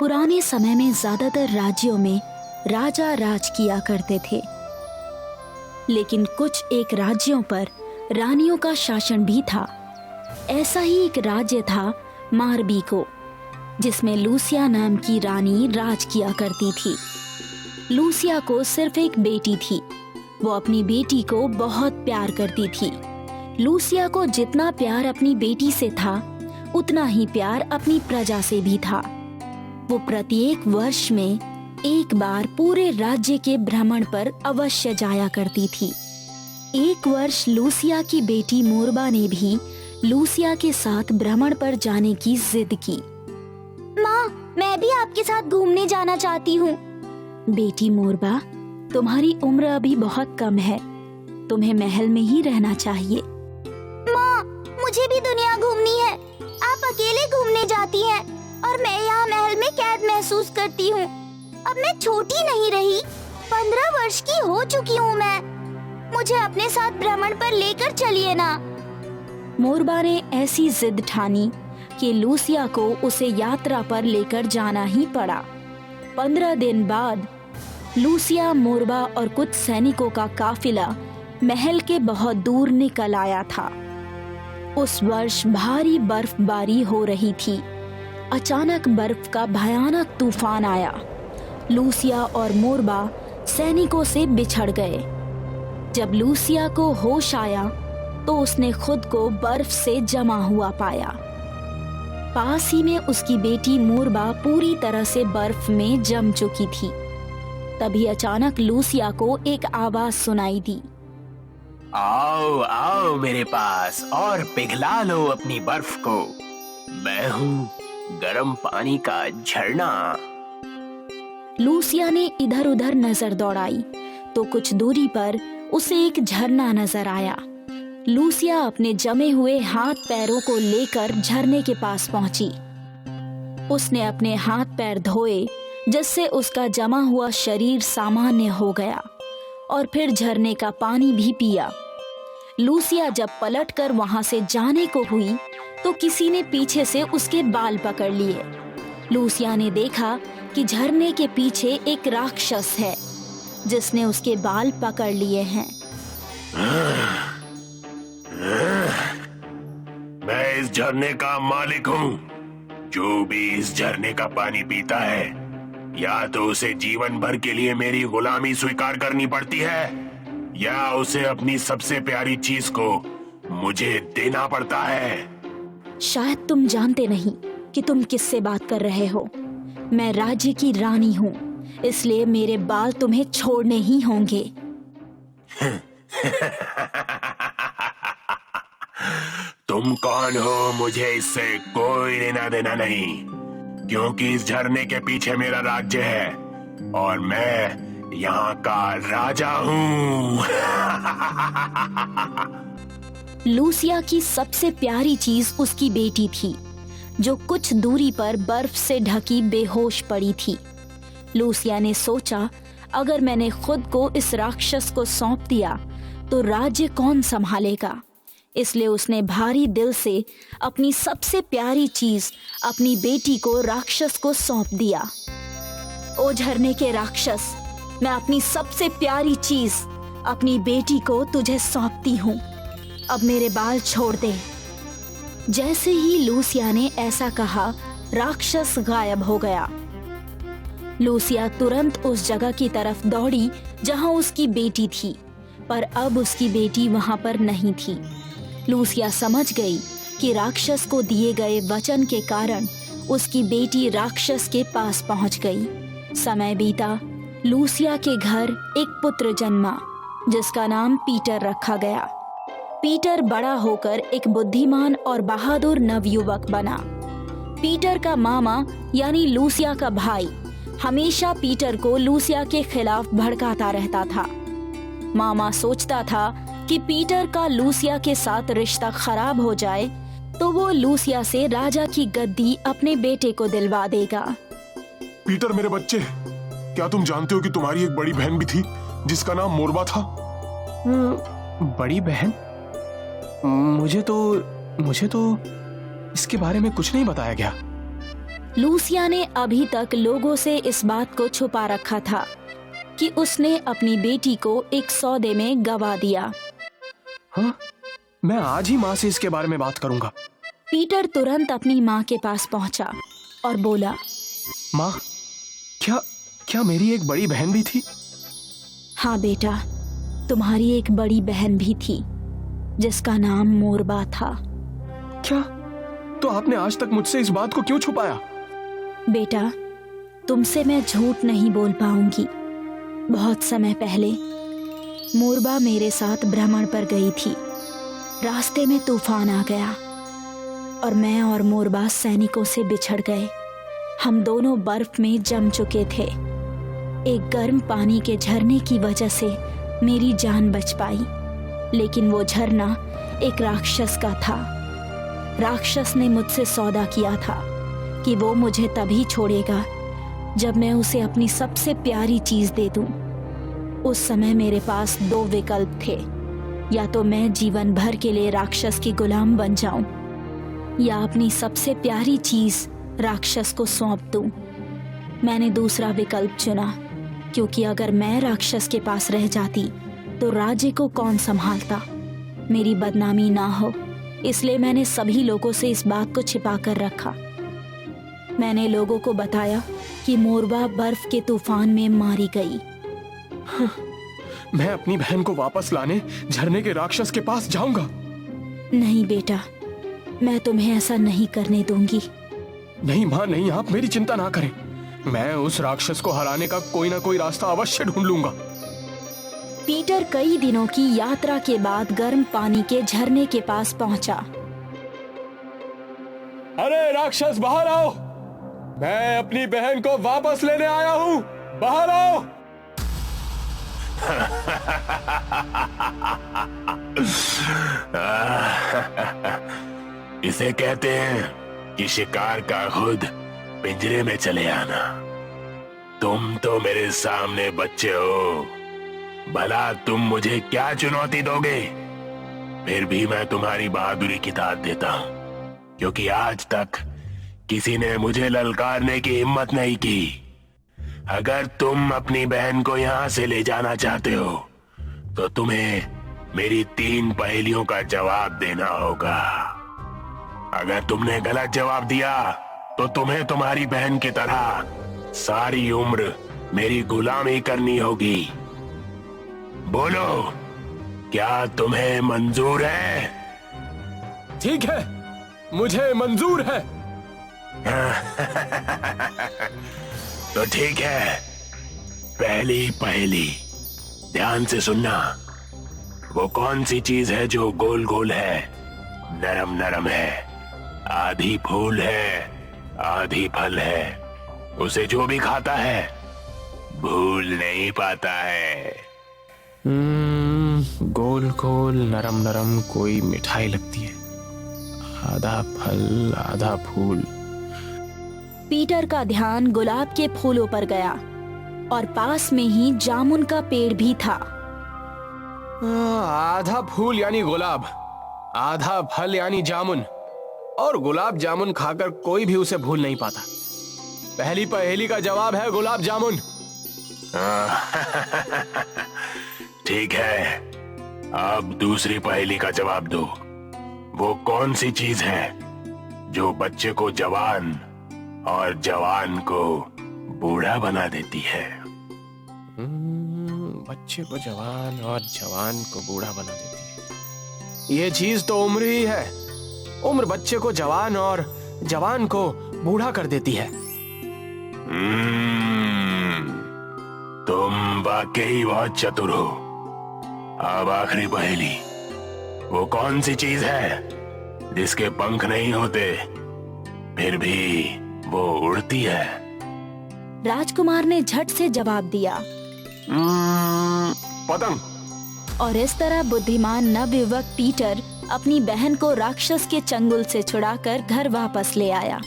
पुराने समय में ज्यादातर राज्यों में राजा राज किया करते थे, लेकिन कुछ एक राज्यों पर रानियों का शासन भी था। ऐसा ही एक राज्य था मारबीको, जिसमें लूसिया नाम की रानी राज किया करती थी। लूसिया को सिर्फ एक बेटी थी। वो अपनी बेटी को बहुत प्यार करती थी। लूसिया को जितना प्यार अपनी बेटी से था, उतना ही प्यार अपनी प्रजा से भी था। वो प्रत्येक वर्ष में एक बार पूरे राज्य के भ्रमण पर अवश्य जाया करती थी। एक वर्ष लूसिया की बेटी मोरबा ने भी लूसिया के साथ भ्रमण पर जाने की जिद की। माँ, मैं भी आपके साथ घूमने जाना चाहती हूँ। बेटी मोरबा, तुम्हारी उम्र अभी बहुत कम है, तुम्हें महल में ही रहना चाहिए। माँ, मुझे भी दुनिया घूमनी है। आप अकेले घूमने जाती हैं और मैं यहाँ महल में कैद महसूस करती हूँ। अब मैं छोटी नहीं रही, 15 वर्ष की हो चुकी हूँ मैं। मुझे अपने साथ भ्रमण पर लेकर चलिए ना। मोरबा ने ऐसी जिद ठानी कि लूसिया को उसे यात्रा पर लेकर जाना ही पड़ा। 15 दिन बाद लूसिया, मोरबा और कुछ सैनिकों का काफिला महल के बहुत दूर निकल आया था। उस वर्ष भारी बर्फबारी हो रही थी। अचानक बर्फ का भयानक तूफान आया। लूसिया और मोरबा सैनिकों से बिछड़ गए। जब लूसिया को होश आया तो उसने खुद को बर्फ से जमा हुआ पाया। पास ही में उसकी बेटी मोरबा पूरी तरह से बर्फ में जम चुकी थी। तभी अचानक लूसिया को एक आवाज सुनाई दी। आओ आओ मेरे पास और पिघला लो अपनी बर्फ को। मैं हूँ गर्म पानी का झरना। लूसिया ने इधर उधर नजर दौड़ाई तो कुछ दूरी पर उसे एक झरना नजर आया। लूसिया अपने जमे हुए हाथ पैरों को लेकर झरने के पास पहुंची। उसने अपने हाथ पैर धोए, जिससे उसका जमा हुआ शरीर सामान्य हो गया, और फिर झरने का पानी भी पिया। लूसिया जब पलटकर वहां से जाने को हुई तो किसी ने पीछे से उसके बाल पकड़ लिए। लूसिया ने देखा कि झरने के पीछे एक राक्षस है, जिसने उसके बाल पकड़ लिए हैं। मैं इस झरने का मालिक हूँ। जो भी इस झरने का पानी पीता है, या तो उसे जीवन भर के लिए मेरी गुलामी स्वीकार करनी पड़ती है, या उसे अपनी सबसे प्यारी चीज को मुझे देना पड़ता है। शायद तुम जानते नहीं कि तुम किससे बात कर रहे हो। मैं राज्य की रानी हूँ, इसलिए मेरे बाल तुम्हें छोड़ने ही होंगे। तुम कौन हो, मुझे इससे कोई लेना देना नहीं, क्योंकि इस झरने के पीछे मेरा राज्य है और मैं यहाँ का राजा हूँ। लूसिया की सबसे प्यारी चीज उसकी बेटी थी, जो कुछ दूरी पर बर्फ से ढकी बेहोश पड़ी थी। लूसिया ने सोचा, अगर मैंने खुद को इस राक्षस को सौंप दिया तो राज्य कौन संभालेगा। इसलिए उसने भारी दिल से अपनी सबसे प्यारी चीज, अपनी बेटी को राक्षस को सौंप दिया। ओ झरने के राक्षस, मैं अपनी सबसे प्यारी चीज, अपनी बेटी को तुझे सौंपती हूँ। अब मेरे बाल छोड़ दे। जैसे ही लूसिया ने ऐसा कहा, राक्षस गायब हो गया। लूसिया तुरंत उस जगह की तरफ दौड़ी जहां उसकी बेटी थी, पर अब उसकी बेटी वहां पर नहीं थी। लूसिया समझ गई कि राक्षस को दिए गए वचन के कारण उसकी बेटी राक्षस के पास पहुंच गई। समय बीता। लूसिया के घर एक पुत्र जन्मा, जिसका नाम पीटर रखा गया। पीटर बड़ा होकर एक बुद्धिमान और बहादुर नवयुवक बना। पीटर का मामा यानी लूसिया का भाई हमेशा पीटर को लूसिया के खिलाफ भड़काता रहता था। मामा सोचता था कि पीटर का लूसिया के साथ रिश्ता खराब हो जाए तो वो लूसिया से राजा की गद्दी अपने बेटे को दिलवा देगा। पीटर मेरे बच्चे, क्या तुम जानते हो कि तुम्हारी एक बड़ी बहन भी थी जिसका नाम मोरबा था? बड़ी बहन? मुझे तो इसके बारे में कुछ नहीं बताया गया। लूसिया ने अभी तक लोगों से इस बात को छुपा रखा था कि उसने अपनी बेटी को एक सौदे में गवा दिया। हाँ, मैं आज ही माँ से इसके बारे में बात करूंगा। पीटर तुरंत अपनी माँ के पास पहुंचा और बोला, माँ, क्या मेरी एक बड़ी बहन भी थी? हाँ बेटा, तुम्हारी एक बड़ी बहन भी थी जिसका नाम मोरबा था। क्या? तो आपने आज तक मुझसे इस बात को क्यों छुपाया? बेटा, तुमसे मैं झूठ नहीं बोल पाऊंगी। बहुत समय पहले मोरबा मेरे साथ भ्रमण पर गई थी। रास्ते में तूफान आ गया और मैं और मोरबा सैनिकों से बिछड़ गए। हम दोनों बर्फ में जम चुके थे। एक गर्म पानी के झरने की वजह से मेरी जान बच पाई, लेकिन वो झरना एक राक्षस का था। राक्षस ने मुझसे सौदा किया था कि वो मुझे तभी छोड़ेगा जब मैं उसे अपनी सबसे प्यारी चीज दे दूं। उस समय मेरे पास दो विकल्प थे, या तो मैं जीवन भर के लिए राक्षस की गुलाम बन जाऊं या अपनी सबसे प्यारी चीज राक्षस को सौंप दूं। मैंने दूसरा विकल्प चुना, क्योंकि अगर मैं राक्षस के पास रह जाती तो राज्य को कौन संभालता, मेरी बदनामी ना हो, इसलिए मैंने सभी लोगों से इस बात को छिपा कर रखा। मैंने लोगों को बताया कि मोरबा बर्फ के तूफान में मारी गई। मैं अपनी बहन को वापस लाने झरने के राक्षस के पास जाऊंगा। नहीं बेटा, मैं तुम्हें ऐसा नहीं करने दूंगी। नहीं माँ, नहीं, आप मेरी चिंता ना करें। मैं उस राक्षस को हराने का कोई ना कोई रास्ता अवश्य ढूंढ लूंगा। पीटर कई दिनों की यात्रा के बाद गर्म पानी के झरने के पास पहुंचा। अरे राक्षस, बाहर आओ! मैं अपनी बहन को वापस लेने आया हूँ। बाहर आओ! इसे कहते हैं कि शिकार का खुद पिंजरे में चले आना। तुम तो मेरे सामने बच्चे हो, भला तुम मुझे क्या चुनौती दोगे? फिर भी मैं तुम्हारी बहादुरी की दाद देता हूं, क्योंकि आज तक किसी ने मुझे ललकारने की हिम्मत नहीं की। अगर तुम अपनी बहन को यहां से ले जाना चाहते हो तो तुम्हें मेरी 3 पहेलियों का जवाब देना होगा। अगर तुमने गलत जवाब दिया तो तुम्हें तुम्हारी बहन की तरह सारी उम्र मेरी गुलामी करनी होगी। बोलो, क्या तुम्हें मंजूर है? ठीक है, मुझे मंजूर है। तो ठीक है, पहली पहेली ध्यान से सुनना। वो कौन सी चीज है जो गोल गोल है, नरम नरम है, आधी फूल है आधी फल है, उसे जो भी खाता है भूल नहीं पाता है? गोल गोल नरम नरम कोई मिठाई लगती है, आधा फल आधा फूल। पीटर का ध्यान गुलाब के फूलों पर गया और पास में ही जामुन का पेड़ भी था। आधा फूल यानी गुलाब, आधा फल यानी जामुन, और गुलाब जामुन खाकर कोई भी उसे भूल नहीं पाता। पहली पहेली का जवाब है गुलाब जामुन। ठीक है, अब दूसरी पहेली का जवाब दो। वो कौन सी चीज है जो बच्चे को जवान और जवान को बूढ़ा बना देती है? बच्चे को जवान और जवान को बूढ़ा बना देती है। ये चीज तो उम्र ही है। उम्र बच्चे को जवान और जवान को बूढ़ा कर देती है। तुम वाकई बहुत चतुर हो। अब आखिरी पहेली, वो कौन सी चीज है जिसके पंख नहीं होते फिर भी वो उड़ती है? राजकुमार ने झट से जवाब दिया, पतंग। और इस तरह बुद्धिमान नवयुवक पीटर अपनी बहन को राक्षस के चंगुल से छुड़ाकर घर वापस ले आया।